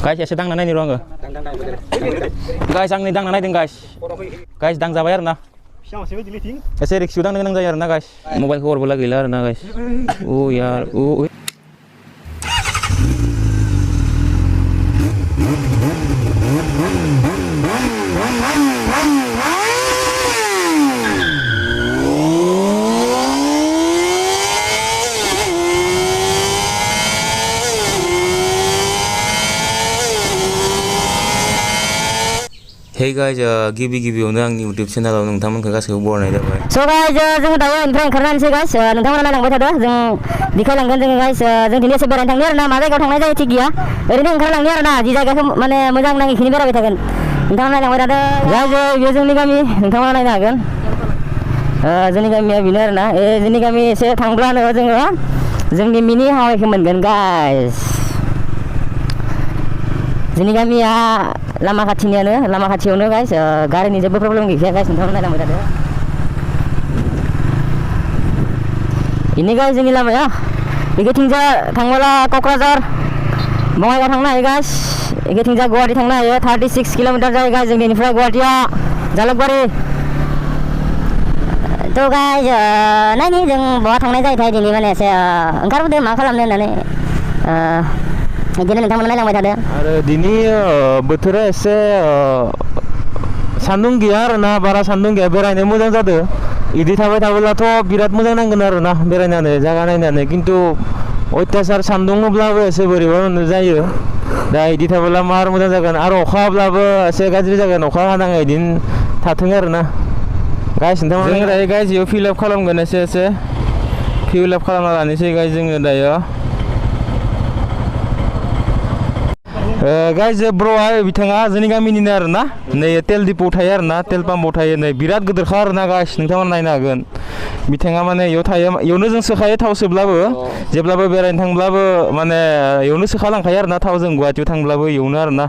Guys एसे दांना नायनि र' आङो guys आं नै दांना नायदों guys दांजाबाय आरो ना एसे रिक्सआव दांनो गोनां जायो आरो ना guys मबाइलखौ हरबोला गैला आरो ना guys ओ यार ओ Hey guys, गिबियावनो आंनि YouTube चेनेलाव नोंथांमोनखौ गासैखौबो बरायनाय जाबाय। So guys, जों दायो इनिफ्राय ओंखारनानैसै guys, नोंथांमोना नायलांबाय थादो। जों दिखायलांगोन जोङो guys, जों दिनै एसे बेरायनो थांनो आरो ना, मा जायगायाव थांनाय जायो थिग गैया। ओरैनो ओंखारलांनो आरो ना, जि जायगाखौ माने मोजां नाङो इखिनि बेरायबाय थागोन। नोंथांमोना नायलांबाय थादो। guys, बेयो जोंनि गामि, नोंथांमोना नायनो हागोन। जोंनि गामिया बेनो आरो ना, जोंनि गामि एसे थांब्लानो जोङो जोंनि मिनि हावाइखौ मोनगोन guys। जोंनि गामिया लामा खाथियावनो guys, गारिनि जेबो प्रब्लेम गैखाया guys, नोंथांमोना नायलांबाय थादो। बेनो guys जोंनि लामाया, बेथिंजा थांबोला क'क्राझार बङाइगाव थांनो हायो guys, बेथिंजा गुवाहाटि थांनो हायो, 36 किल'मिटार जायो guys जोंनिफ्राय गुवाहाटिया जालुकबारि। थ' guys नायनि जों बहा थांनाय जायोथाय दिनै माने एसे ओंखारबोदो मा खालामनो होननानै बिदिनो नोंथांमोना नायलांबाय थादो। आरो दिनै बोथोरा एसे सान्दुं गैया आरो ना, बारा सान्दुं गैया, बेरायनो मोजां जादों। इदि थाबाय थाब्लाथ' बिराद मोजां नांगोन आरो ना बेरायनानै जायगा नायनानै, खिन्थु अयथासार सान्दुं होब्लाबो एसे बोरैबा जायो। दा इदि थाब्ला मार मोजां जागोन, आरो अखा हाब्लाबो एसे गाज्रि जागोन, अखा हानाङा इदिनो थाथों आरो ना गाइस। नोंथांमोना जोङो दायो गाइस इयाव फिल आप खालामगोन, एसे फिल आप खालामना लानोसै गाइस जोङो दायो। गाइस ब्र'आ बिथाङा जोंनि गामिनिनो आरो ना, नै तेल डिपु थायो आरो ना, तेल पाम्पआव थायो, नै बिराद गिदिरखा आरो ना गाइस, नोंथांमोना नायनो हागोन। बिथाङा माने इयाव थायो, इयावनो जों सोखायो थाव सोब्लाबो, जेब्लाबो बेरायनो थांब्लाबो माने इयावनो सोखालांखायो आरो ना थाव, जों गुवाहाटियाव थांब्लाबो इयावनो आरो ना।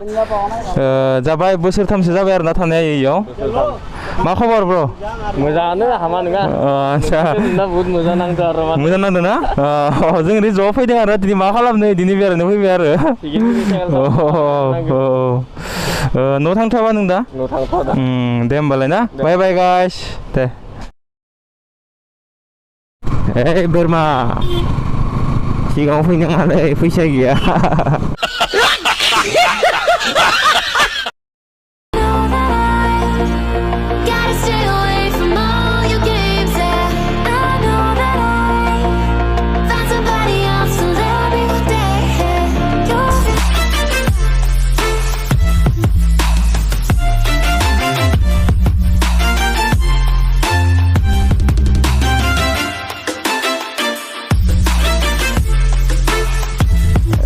जाबाय बोसोरथामसो जाबाय आरो ना थानाया इयाव। मा खबर ब्र'? मोजाङानो, हामा नङा। आच्छा बहुत मोजां नांदों आरो मोजां नांदों ना? जों ओरै ज' फैदों आरो दिनै मा खालामनो, दिनै बेरायनो फैबाय आरो। न' थांथ'वा नों दा? न' थांथ'वा दा। दे होमबालाय ना, bye bye guys they. Burma सिगाङाव फैनो मालाय फैसा गैया।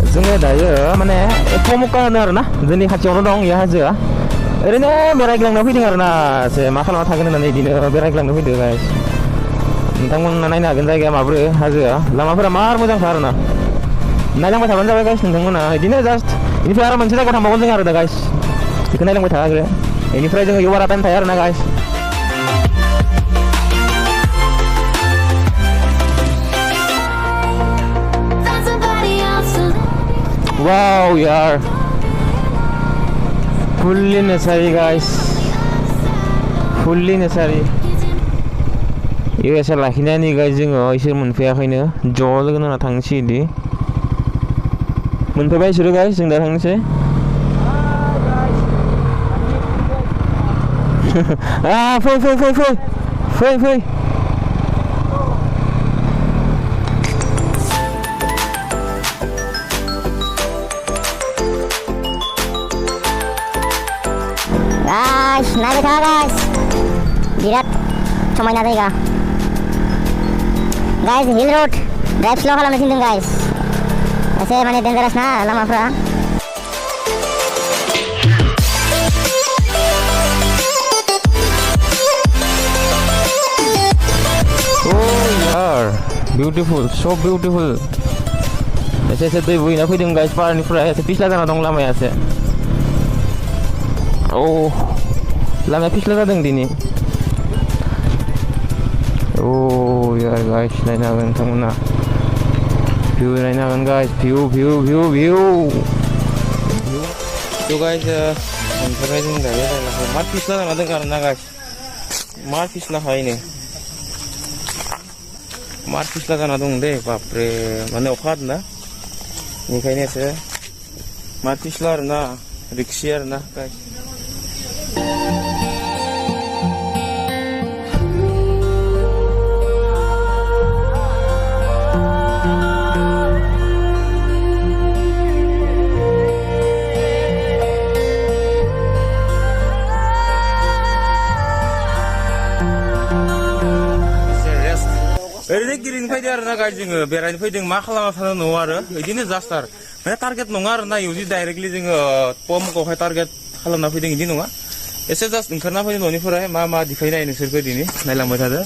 जोङो दायो माने poamecca होनो आरो ना, जोंनि खाथियावनो दं इयो हाजोआ। ओरैनो बेरायग्लांनो फैदों आरो ना, एसे मा खालामना थागोन होननानै बिदिनो बेरायग्लांनो फैदों गाइस। नोंथांमोना नायनो हागोन जायगाया माब्रै, हाजोआ लामाफोरा मार मोजांखा आरो ना, नायलांबाय थाबानो जाबाय गाइस नोंथांमोना। बिदिनो जास्ट बेनिफ्राय आरो मोनसे जायगायाव थांबावगोन जों आरो दा गाइस, बेखौ नायलांबाय थाग्रो, बेनिफ्राय जोङो इयाव बारा टाइम थाया आरो ना गाइस। Wow यार, फुल्ली नेचारी गाइस, फुल्ली नेचारी। इयो एसे लाखिनानै गाइस जोङो इसोर मोनफैयाखैनो, ज' लोगो नांना थांनोसै इदि। मोनफैबाय इसोरो गाइस, जों दा थांनोसै। फै guys, naik ke guys, birat समायना जायगा guys, hill road, drive slow खालामनो थिनदों guys, एसे माने डेन्जारास ना लामाफ्रा। Oh यार, beautiful, so beautiful। एसे दै बोहैना फैदों guys पाहारनिफ्राय, एसे फिस्ला जाना दं लामाया एसे। Oh, लामाया फिस्ला जादों दिनै। Oh यार guys, नायनो हागोन नोंथांमोना, भिउ नायनो हागोन guys, भिउ So guys, oमफ्राय जों दायो रायलायखौ मा फिस्ला जाना दं आरो ना guys मा फिस्ला हायनो मा फिस्ला जाना दं दे बापरे माने अखा हादों ना बेनिखायनो एसे मा फिस्ला आरो ना रिक्सि आरो ना guys ओरैनो गिरिनि फैदों आरो ना गाइस जोङो बेरायनो फैदों मा खालामना थानो न'आव आरो बिदिनो जास्ट आरो माने टारगेट नङा आरो ना इउजि डाइरेक्टलि जोङो पमखौहाय टारगेट खालामना फैदों बिदि नङा एसे जास्ट ओंखारना फैदों न'निफ्राय मा दिखायनाय नोंसोरखौ दिनै नायलांबाय थादो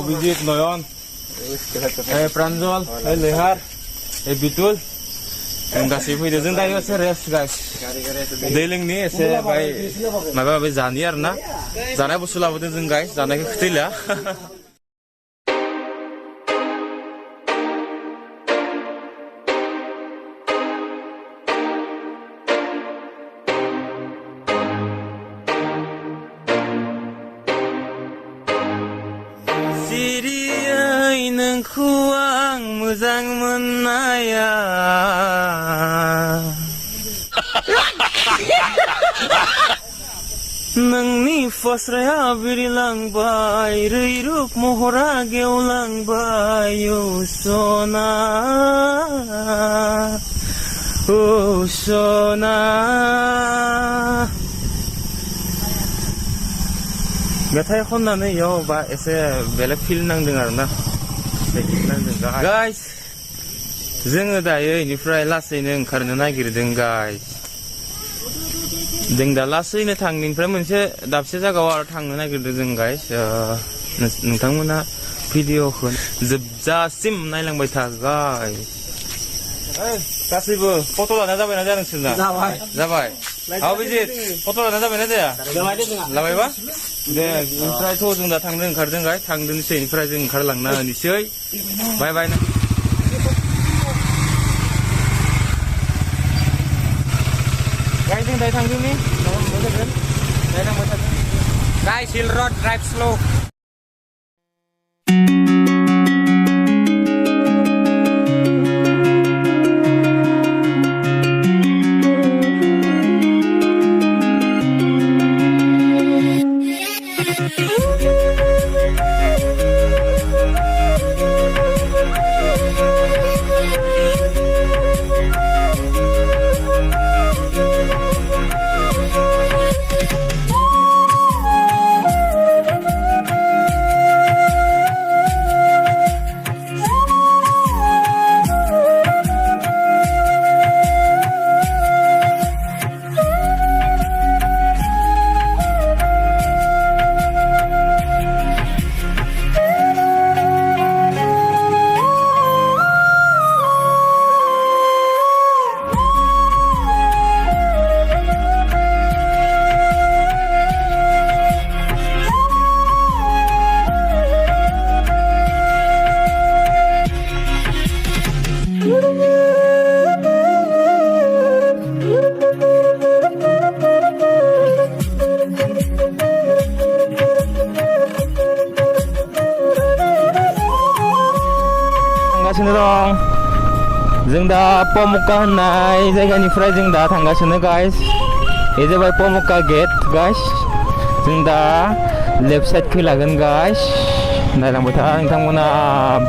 अभिजित नयन प्रान्जल लैहार बितुल जों गासैबो फैदों जों दायो एसे रेस्ट गाइस दै लोंनि एसे बाय माबा माबि जानि आरो ना जानाय बुस्थु लाबोदों जों गाइस जानायखौ खोथैला सिरियै नोंखौ आं मोजां मोननाया नोंनि फस्राया बिरलांबाय रैरुब महरा गेवलांबाय सना सना मेथाइ खननानै इयाव बा एसे बेलेग फिल नांदों आरो ना गाइस जोङो दायो इनिफ्राय लासैनो ओंखारनो नागिरदों गाइस जों दा लासैनो थांनिफ्राय मोनसे दाबसे जायगायाव आरो थांनो नागिरदों जों गाइस नोंथांमोना भिडिअखौ जोबजासिम नायलांबाय था गाइस गासैबो फट' लानाया जाबायना जाया नोंसोरना जाबाय अभिजित फट' लानाया जाबायना जाया लाबायबा दे ओमफ्रायथ' जों दा थांनो ओंखारदों गाइस थांदोंसै इनिफ्राय जों ओंखारलांना होनोसै बाय बाय गाइस जों दायो थांदोंनि गाइस हिल रड ड्राइभ स्ल' दं जों दा poamecca होननाय जायगानिफ्राय जों दा थांगासिनो गाइस बे जाबाय poamecca गेट गाइस जों दा लेफ्ट साइडखै लागोन गाइस नायलांबाय था नोंथांमोना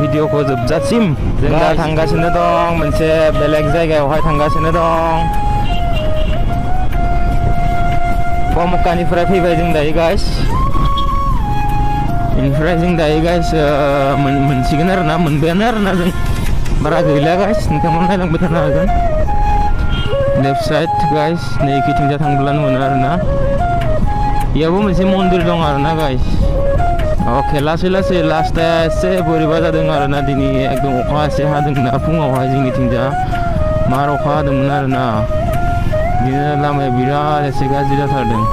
भिडिअखौ जोबजासिम जों दा थांगासिनो दं मोनसे बेलेग जायगायावहाय थांगासिनो दं poameccaनिफ्राय फैबाय जों दायो गाइस इनिफ्राय जों दायो गाइस मोनसिगोन आरो ना मोनबायानो आरो ना जों बारा गैला गाइस नोंथांमोना नायलांबाय थानो हागोन लेफ्ट साइड गाइस नै खैथिंजा थांब्लानो मोनो आरो ना इयावबो मोनसे मन्दिर दं आरो ना गाइस अके लासै लासै लास्टआ एसे बोरैबा जादों आरो ना दिनै एकदम अखा एसे हादोंना फुङावहाय जोंनिथिंजा मार अखा हादोंमोन आरो ना बिदिनो लामाया बिराद एसे गाज्रि जाथारदों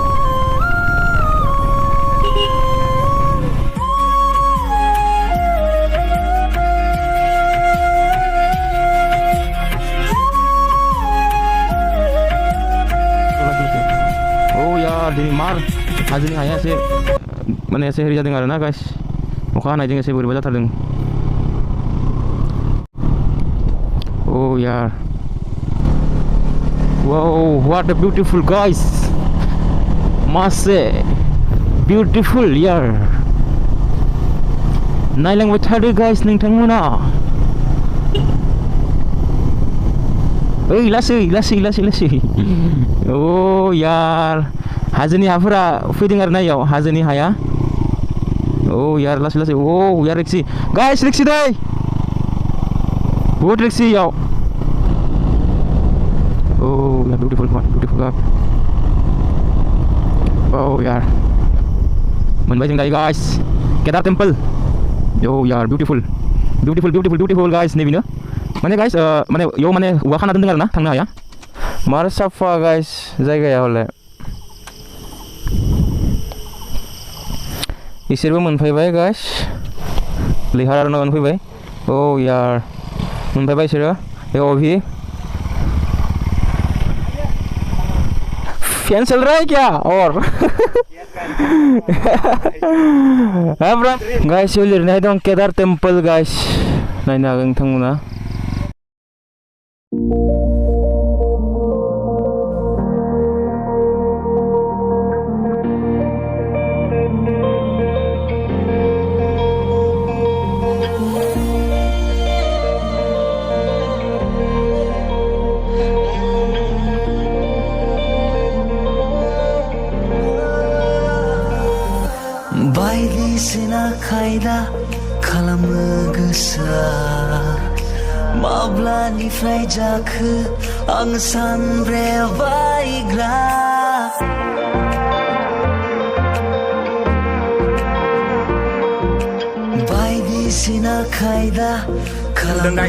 यार दिनै मार हाजोनि हाया एसे माने एसे हेरि जादों आरोना गाइस अखा हानायजों एसे बोरैबा जाथारदों oh यार wow what a beautiful guys must say beautiful यार नायलांबाय थादो गाइस नोंथांमोना ओइ लासै लासै लासै लासै oh यार हाजोनि हाफोरा फैदों आरो ना इयाव हाजोनि हाया oh यार लासै लासै oh यार रिक्सि गाइस रिक्सि दै बहुत रिक्सि इयाव oh यार beautiful God oh यार मोनबाय जों दायो गाइस केदार टेम्पल oh यार beautiful गाइस नैबेनो माने गाइस माने इयाव माने औवा खाना दोनदों आरोना थांनो हाया मार साफा गाइस जायगाया हले इसोरबो मोनफैबाय गाइस लिहार आरो मोनफैबाय oh यार मोनफैबाय इसोरो ए अभि फैन चल रहा है क्या और गाइस यो लिरनाय दं केदार टेम्पल गाइस नायनो हागोन नोंथांमोना बायदिसिना खायदा खालामनो गोसोआ माब्लानिफ्राय जाखो आं सानब्रेबायग्रा बायदिसिना खायदा खालामनो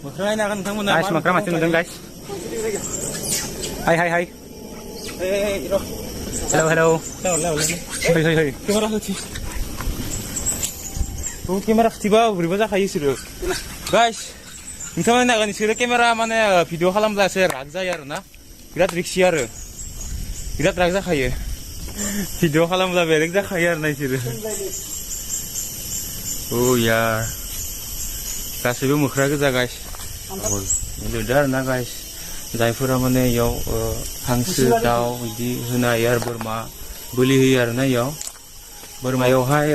मोख्रा नोंथांमोना गाइस मोख्रा माथो नुदों गाइस हाय हेलो केमेरा खिथिबा बोरैबा जाखायो इसोरो गाइस नोंथांमोना नायगोन इसोरो केमेरा माने भिडिअ खालामब्ला एसे राग जायो आरोना बिराद रिक्सि आरो बिराद राग जाखायो भिडिअ खालामब्ला बेलेग जाखायो आरोना इसोरो oh यार गासैबो मोख्रा गोजा गाइस लिरदो आरोना गाइस जायफोरा माने इयाव हांसो दाउ बिदि होनो हायो आरो बोरमा बोलि होयो आरोना इयाव बोरमायावहाय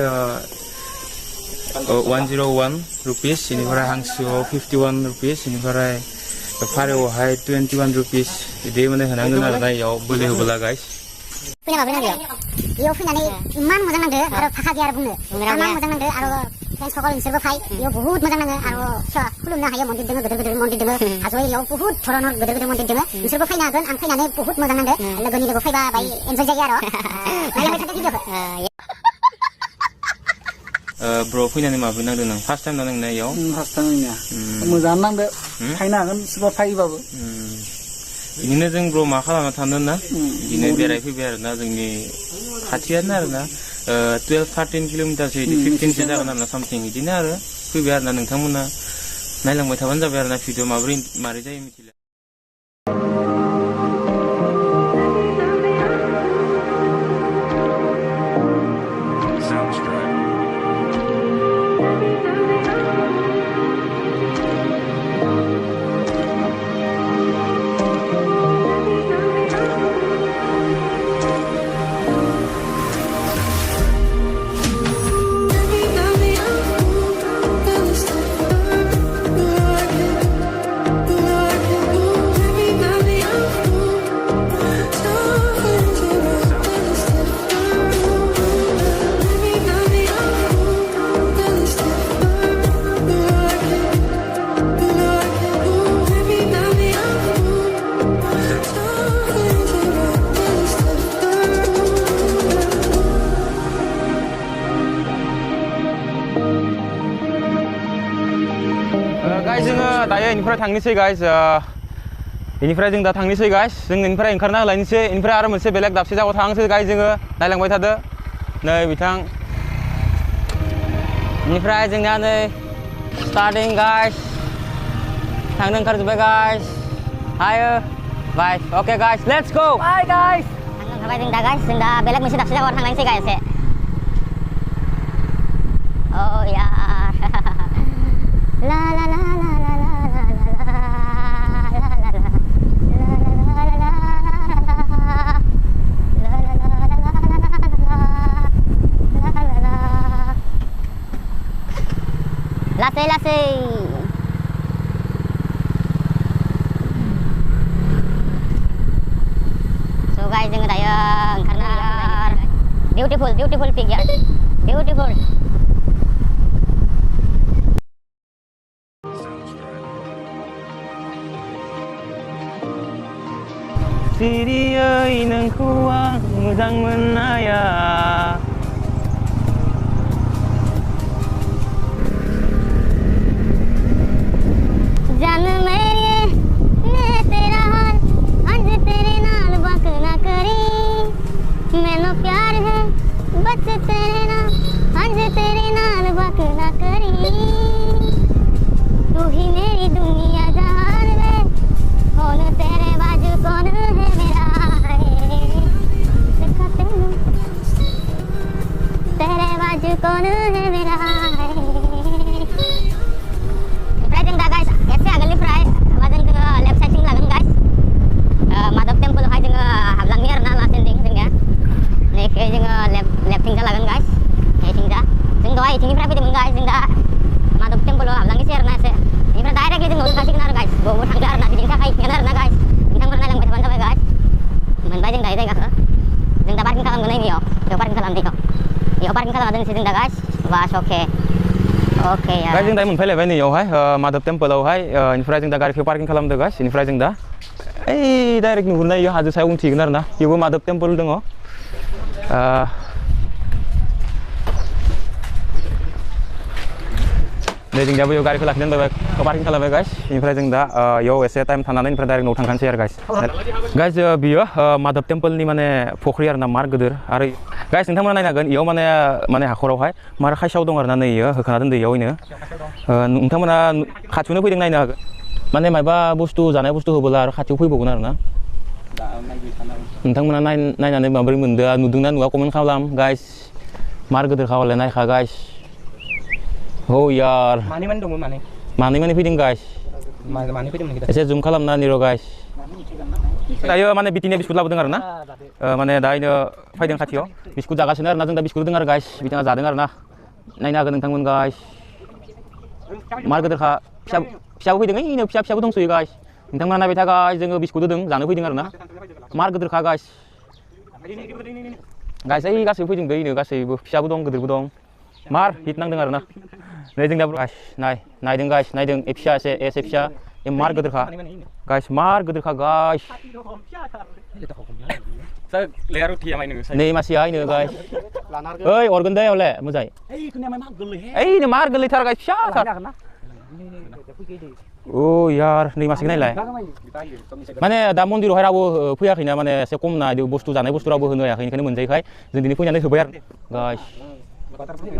101 रुपिस बेनिफ्राय हांसोआव 51 रुपिस बेनिफ्राय फारौआवहाय 21 रुपिस बिदि माने होनांगोन आरोना इयाव बोलि होबोला गाइस फैना माबानांगौ इयाव फैनानै इमान मोजां नांदो आरो भाषा गैया आरो बुंनो इमान मोजां नांदो आरो फ्रेन्स सकल नोंसोरबो फाय इयाव बहुत मोजां नाङो आरो खुलुमनो हायो मन्दिर दोङो गोदोर मन्दिर दोङो हाजोआव इयाव बहुत धरनर गोदोर मन्दिर दोङो नोंसोरबो फैनो हागोन आं फैनानै बहुत मोजां नांदो लोगोनि लोगो फैबा बाय एन्जय जायो आरो नायलांबाय थादो भिडिअखौ ब्र फैनानै माबोरै नांदों नों फार्स्ट टाइम नांनाय इयाव फार्स्ट टाइम नांनाया मोजां नांदो फैनो हागोन सोरबा फायोबाबो बिदिनो जों ब्र मा खालामना थांदों ना बिदिनो बेरायफैबाय आरोना जोंनि खाथियानो आरोना 12-13 किल'मिटारसो 15सो जागोन आरोना सामथिं बिदिनो आरो फैबाय आरोना नोंथांमोना नायलांबाय थाबानो जाबाय आरोना भिडिअ माबोरै जायो मिथिला जोङो दायो इनिफ्राय थांनोसै गाइस इनिफ्राय जों दा थांनोसै गाइस जों इनिफ्राय ओंखारना होलायनोसै इनिफ्राय आरो मोनसे बेलेग दाबसे जायगायाव थांनोसै गाइस जोङो नायलांबाय थादो नै बिथां इनिफ्राय जोंना नै स्टार्टिं गाइस थांनो ओंखारजोब्बाय गाइस हायो bye okay guys let's go bye guys ओंखारबाय जों दा गाइस जों दा बेलेग मोनसे दाबसे जायगायाव थांलांसै गाइस एसे अ यार ला ला ला ला ला ला Lasai-lasai. So guys, जोङो दायो ओंखारनो beautiful pig ya. Beautiful. Siri ơi nोंखौ आं मोजां मोननाया जान मेरे मैं तेरा हाल आज तेरे नाल बात ना करी मैनू प्यार है बस तेरे नाल आज तेरे नाल बात ना करी तू ही मेरी दुनिया जहान है कौन तेरे बाजू कौन है मेरा देखा तेरे बाजू कौन है मेरा आगोलनिफ्राय माजों जोङो लेफ्ट साइडथिं लागोन गाइस माधव टेम्पलआवहाय जोङो हाबलांनि आरोना लास्ट एन्डिं जोंनिया नैखै जोङो लेफ्टथिंजा लागोन गाइस नैथिंजा जों दहाय इथिंनिफ्राय फैदोंमोन गाइस जों दा माधव टेम्पलआव हाबलांनोसै आरोना एसे बेनिफ्राय डाइरेक्टलि जों न'आव थांसिगोन आरो गाइस बबाव थांदो आरोना बिदिनि थाखाय इथिंनो आरोना गाइस नोंथांमोना नायलांबाय थाबानो जाबाय गाइस मोनबाय जों दायो जायगाखौ जों दा पार्किं खालामगोन नैबेयाव बेयाव पार्किं खालामदो बेयाव पार्किं खालामना दोनसै जों दा गाइस बास अके गाइस जों दा मोनफैलायबाय नैयावहाय माधव टेम्पलआवहाय इनिफ्राय जों दा गारिखौ पार्किं खालामदो गाइस इनिफ्राय जों दा ओइ डाइरेक्ट नुहुरनाय इयो हाजो सायाव उनथिगोन आरोना बेयावबो माधव टेम्पल दङ नै जों दा बेयाव गारिखौ लाखिना दोनबाय पार्किं खालामबाय गाइस इनिफ्राय जों दा इयाव एसे टाइम थानानै इनिफ्राय डाइरेक्ट न'आव थांखानोसै आरो गाइस बियो माधव टेम्पलनि माने फख्रि आरोना मार गिदिर आरो गाइस नोंथांमोना नायनो हागोन इयाव माने हाखरावहाय मार खायसाव दं आरोना नै इयो होखाना दोनदो इयावनो नोंथांमोना खाथियावनो फैदों नायनो हागोन माने मायबा बुस्थु जानाय बुस्थु होबोला आरो खाथियाव फैबावगोन आरोना नोंथांमोना नायनानै माबोरै मोनदों नुदोंना नुवा कमेन्ट खालाम गाइस मार गिदिर खावालाय नायखा गाइस हो यार मानै फैदों गाइस एसे जुम खालामना निर' गाइस दायो माने बिटिनि बिस्कुट लाबोदों आरोना माने दायो फैदों खाथियाव बिस्कुट जागासिनो आरोना जों दा बिस्कुट होदों आरो गाइस बिथाङा जादों आरोना नायनो हागोन नोंथांमोन गाइस मार गिदिरखा फिसाबो फैदों ओइनो फिसाबो दंसोयो गाइस नोंथांमोना नायबाय था गाइस जोङो बिस्कुट होदों जानो फैदों आरोना मार गिदिरखा गाइस ओइ गासैबो फैदों दैनो गासैबो फिसाबो दं गिदिरबो दं मार हिट नांदों आरोना नै जों दा गाइस नायदों गाइस नायदों फिसा एसे फिसा मार गिदिरखा गाइस मार गिदिरखा गाइस नै मासिया ओइनो गाइस ओइ अरगोन दे हले मोजाङै ओइनो मार गोरलैथार गाइस फिसाथार ओ यार नै मासिखौ नायलाय माने दा मन्दिरावहाय रावबो फैयाखैना माने एसे खम ना बुस्थु जानाय बुस्थु रावबो होनो हायाखै ओंखायनो मोनजायैखाय जों दिनै फैनानै होबाय आरो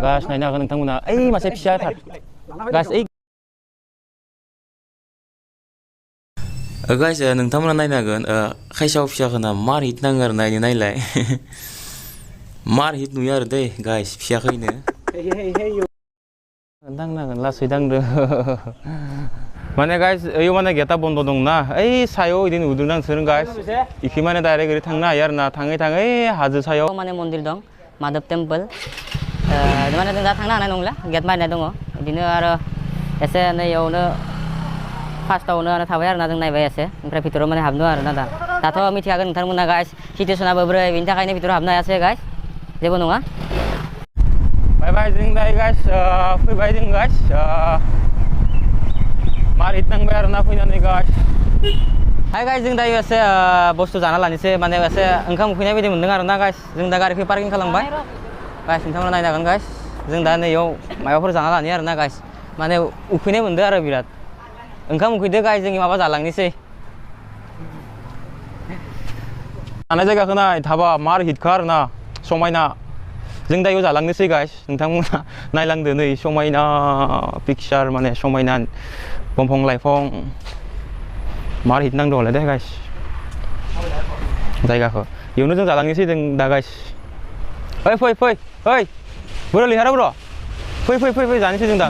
गाइस नायनो हागोन नोंथांमोना ओइ मासे फिसाथार गाइस ओइ गाइस नोंथांमोना नायनो हागोन खायसाव फिसाखौना मार हिट नाङो आरो नायनो नायलाय मार हिट नुयो आरो दै गाइस फिसाखैनो दांनांगोन लासै दांदो माने गाइस ओइयाव माने गेटा बन्द दंना ओइ सायाव इदि नुदों नोंसोर गाइस इखि माने डाइरेक्ट ओरै थांनो हायो आरोना थाङै हाजो सायाव माने मन्दिर दं माधव टेम्पल माने जों दा थांनो हानाय नंला गेट मारिनाय दङ बिदिनो आरो एसे नैयावनो फार्स्टआवनो थाबाय आरोना जों नायबाय एसे ओमफ्राय भितराव माने हाबनो आरोना दाथ' मिथिखागोन नोंथांमोना गाइस सिटुवेसनाबो बोरै बेनि थाखायनो भितराव हाबनो हायासै गाइस जेबो नङा बाय जों दायो गाइस फैबाय जों गाइस मार हिट नांबाय आरोना फैनानै गाइस हाय गाइस जों दायो एसे बुस्थु जाना लानोसै माने एसे ओंखाम उखैनाय बायदि मोनदों आरोना गाइस जों दा गारिखौ पार्किं खालामबाय गाइस नोंथांमोना नायनो हागोन गाइस जों दा नैयाव माबाफोर जाना लानि आरोना गाइस माने उखैनाय मोनदों आरो बिराद ओंखाम उखैदो गाइस जों माबा जालांनोसै थानाय जायगाखौ नाय थाबा मार हिटखा आरोना समायना जों दायो जालांनोसै गाइस नोंथांमोना नायलांदो नै समायना पिक्चार माने समायना दंफां लाइफां मार हिट नांदोंलै दे गाइस जायगाखौ इयावनो जों जालांनोसै जों दा गाइस ओइ फै फै ओइ बोरो लिहारा बोरो फै फै फै फै जानोसै जों दा